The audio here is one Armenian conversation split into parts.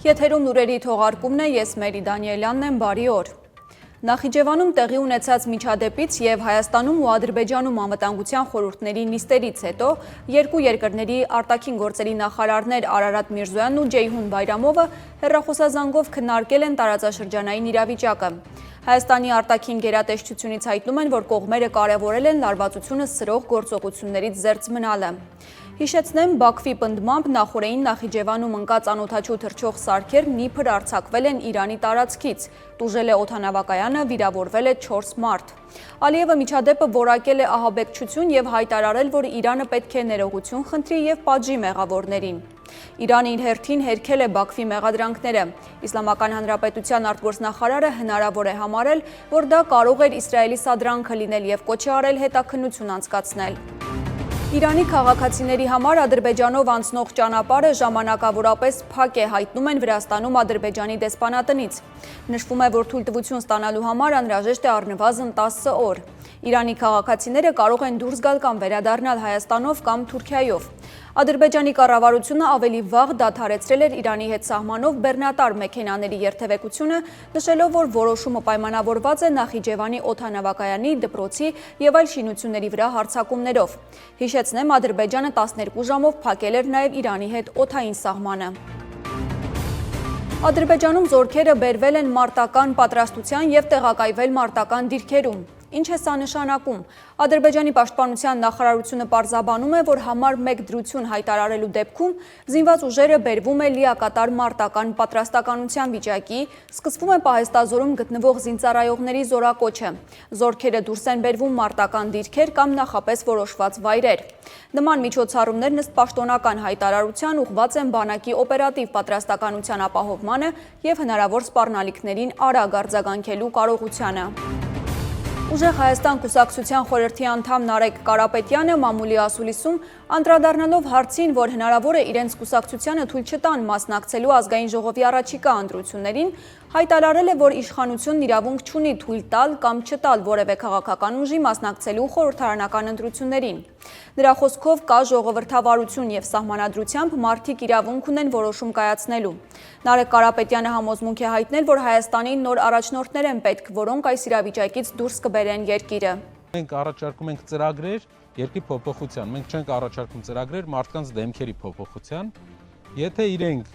Եթերում լուրերի թողարկումն է, ես Մերի Դանիելյանն եմ, բարի օր։ Նախիջևանում տեղի ունեցած միջադեպից և Հայաստանում ու Ադրբեջանում անվտանգության խորհուրդների նիստերից հետո երկու երկրների արտաքին գործերի նախարարներ Արարատ Միրզոյանն ու Ջեյհուն Բայրամովը հեռախոսազանգով քննարկել են տարածաշրջանային իրավիճակը։ Հայաստանի արտաքին գերատեսչությունից հայտնում են, որ կողմերը կարևորել են լարվածությունը սրող գործողություններից զերծ մնալը։ Հիշեցնեմ, Բաքվի պնդմամբ նախորդին Նախիջևանում ընկած անօդաչու թռչող սարքերն իբր արձակվել են Իրանի տարածքից, տուժել է օդանավակայանը, վիրավորվել է 4 մարդ։ Ալիևը միջադեպը որակել է ահաբեկչություն և հայտարարել, որ Իրանը պետք է ներողություն խնդրի և պատժի մեղավորներին։ Իրանը իր հերթին հերքել է Բաքվի մեղադրանքները։ Իսլամական Հանրապետության արտգործնախարարը հնարավոր է համարել, որ դա կարող էր Իսրայելի սադրանքը լինել և կոչ է արել հետաքննություն անցկացնել։ Իրանի քաղաքացիների համար Ադրբեջանով անցնող ճանապարհը ժամանակավորապես փակ է, հայտնում են Վրաստանում Ադրբեջանի դեսպանատնից։ Նշվում է, որ թույլտվություն ստանալու համար անհրաժեշտ է առնվազն 10 օր։ Իրանի քաղաքացիները կարող են դուրս գալ կամ վերադառնալ Հայաստանով կամ Թուրքիայով։ Ադրբեջանի կառավարությունը ավելի վաղ դադարեցրել էր Իրանի հետ սահմանով բեռնատար մեքենաների երթևեկությունը, նշելով, որ որոշումը պայմանավորված է Նախիջևանի օդանավակայանի, դպրոցի և այլ շինությունների վրա հարձակումներով։ Հիշեցնեմ, Ադրբեջանը 12 ժամով փակել էր նաև Իրանի հետ օդային սահմանը։ Ադրբեջանում զորքերը բերվել են մարտական պատրաստության և տեղակայվել մարտական դիրքերում։ Ինչ է սա նշանակում։ Ադրբեջանի պաշտպանության նախարարությունը պարզաբանում է, որ համար 1 դրություն հայտարարելու դեպքում զինված ուժերը բերվում է լիակատար մարտական պատրաստականության վիճակի, սկսվում է պահեստազորում գտնվող զինծառայողների զորակոչը։ Զորքերը դուրս են բերվում մարտական դիրքեր կամ նախապես որոշված վայրեր։ Նման միջոցառումներն ըստ պաշտոնական հայտարարության ուղղված են բանակի օպերատիվ պատրաստականության ապահովմանը և հնարավոր սպառնալիքներին արագ արձագանքելու կարողությանը։ Ուժեղ Հայաստան կուսակցության խորհրդի անդամ Նարեկ Կարապետյանը մամուլի ասուլիսում անդրադառնալով հարցին, որ հնարավոր է իրենց կուսակցությանը թույլ չտան մասնակցելու ազգային ժողովի առաջիկա ընտրություններին, հայտարարել է, որ իշխանությունն իրավունք չունի թույլ տալ կամ չտալ որևէ քաղաքական ուժի մասնակցելու խորհրդարանական ընտրություններին։ Նրա խոսքով կա ժողովրդավարություն և սահմանադրությամբ մարդիկ իրավունք ունեն որոշում կայացնելու։ Նարեկ Կարապետյանը համոզմունք է հայտնել, որ Հայաստանին նոր առաջնորդներ են պետք, որոնք այս իրավիճակից դուրս կբերեն երկիրը։ Մենք առաջարկում ենք ծրագրեր երկրի փոփոխության, մենք չենք առաջարկում ծրագրեր մարդկանց դեմքերի փոփոխության։ Եթե իրենք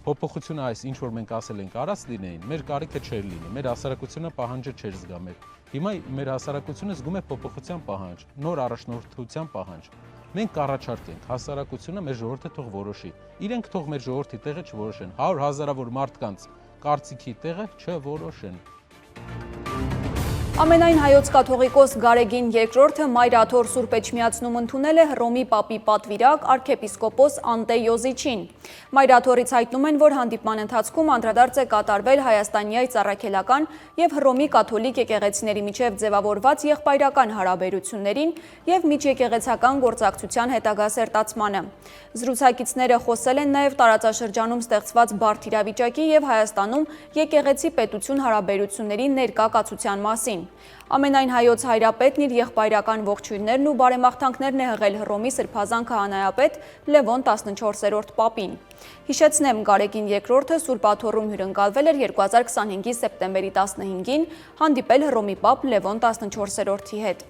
փոփոխությունը այս ինչ որ մենք ասել ենք արած լինեին, մեր կարիքը չէր լինի, մեր հասարակությունը պահանջը չէր զգա մեր։ Հիմա մեր հասարակությունը զգում է փոփոխության պահանջ, նոր առաջնորդության պահանջ։ Մենք կառաջարկենք հասարակությունը, մեր ժողովուրդը թող որոշի։ Իրենք թող մեր ժողովրդի տեղը չորոշեն, 100 հազարավոր մարդկանց կարծիքի տեղը չորոշեն։ Ամենայն հայոց կաթողիկոս Գարեգին II Մայր Աթոռ Սուրբ Էջմիածնում ընդունել է Հռոմի Պապի պատվիրակ արքեպիսկոպոս Անտե Յոզիչին։ Մայր Աթոռից հայտնում են, որ հանդիպման ընթացքում անդրադարձ է կատարվել Հայաստանյայ ծառայելական և Հռոմի կաթոլիկ եկեղեցիների միջև ձևավորված եղբայրական հարաբերություններին և միջեկեղեցական գործակցության հետագա սերտացմանը։ Զրուցակիցները խոսել են նաև տարածաշրջանում ստեղծված բարդ իրավիճակի և Հայաստանում եկեղեցի-պետություն հարաբերությունների ներկա կացության մասին։ Ամենայն հայոց հայրապետն իր եղբայրական ողջույններն ու բարեմաղթանքներն է հղել Հռոմի սրբազան քահանայապետ Լևոն 14-րդ պապին։ Հիշեցնեմ, Գարեգին II Սուրբ Աթոռում հյուրընկալվել էր 2025-ի սեպտեմբերի 15-ին, հանդիպել Հռոմի պապ Լևոն 14-րդի հետ։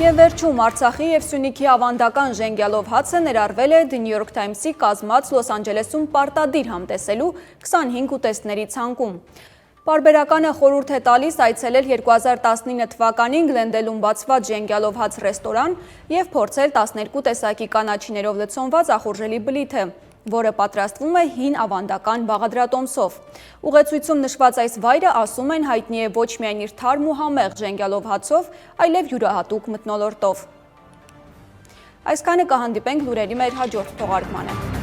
Եվ վերջում Արցախի և Սյունիքի ավանդական ժենգյալով հացը ներառվել է The New York Times-ի կազմած Լոս Անջելեսում պարտադիր համտեսելու 25 ուտեստների ցանկում։ Պարբերականը խորհուրդ է տալիս այցելել 2019 թվականին Գլենդելում բացված ժենգյալով հաց ռեստորան և փորձել 12 տեսակի կանաչիներով լցոնված ախորժելի բլիթը, որը պատրաստվում է հին ավանդական բաղադրատոմսով։ Ուղեցույցում նշված այս վայրը, ասում են, հայտնի է ոչ միայն իր թարմ ու համեղ ժենգյալով հացով, այլև յուրահատուկ մթնոլորտով։ Այսքանը, կհանդիպենք լուրերի մեր հաջորդ թողարկմանը։